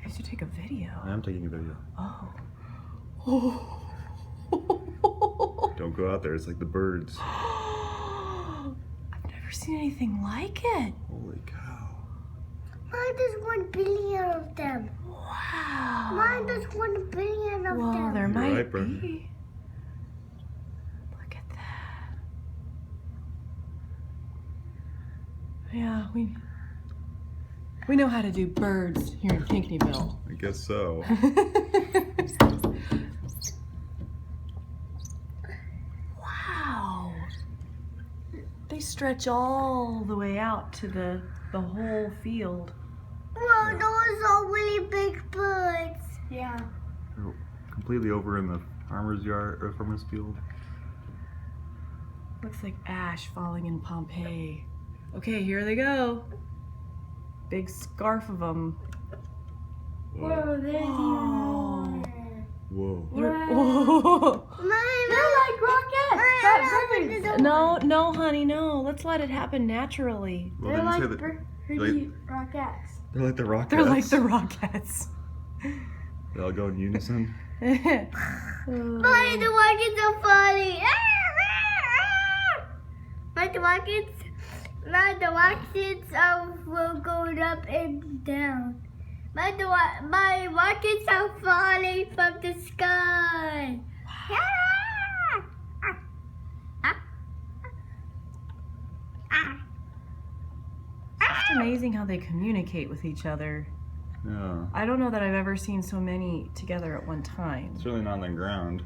guess you take a video. I am taking a video. Oh. Don't go out there. It's like the birds. I've never seen anything like it. Holy cow. Mine, there's 1 billion of them. Wow. Mine, there's 1 billion of Well, them. there You're might right, Brenda. be. Look at that. Yeah, we know how to do birds here in Pinckneyville. I guess so. Wow. They stretch all the way out to the whole field. Wow, those are really big birds. Yeah. They're completely over in the farmer's yard or farmer's field. Looks like ash falling in Pompeii. Okay, here they go. Big scarf of them. Whoa, there's even more. Whoa. Whoa. They're like rockets. No, honey, no. Let's let it happen naturally. Well, then you say that rockets. they're like the Rockettes. They're like the Rockettes. They all go in unison. Mine, the rockets are falling. Mine, the rockets will go up and down. My rockets are falling from the sky. It's amazing how they communicate with each other. Yeah. I don't know that I've ever seen so many together at one time. Certainly not on the ground.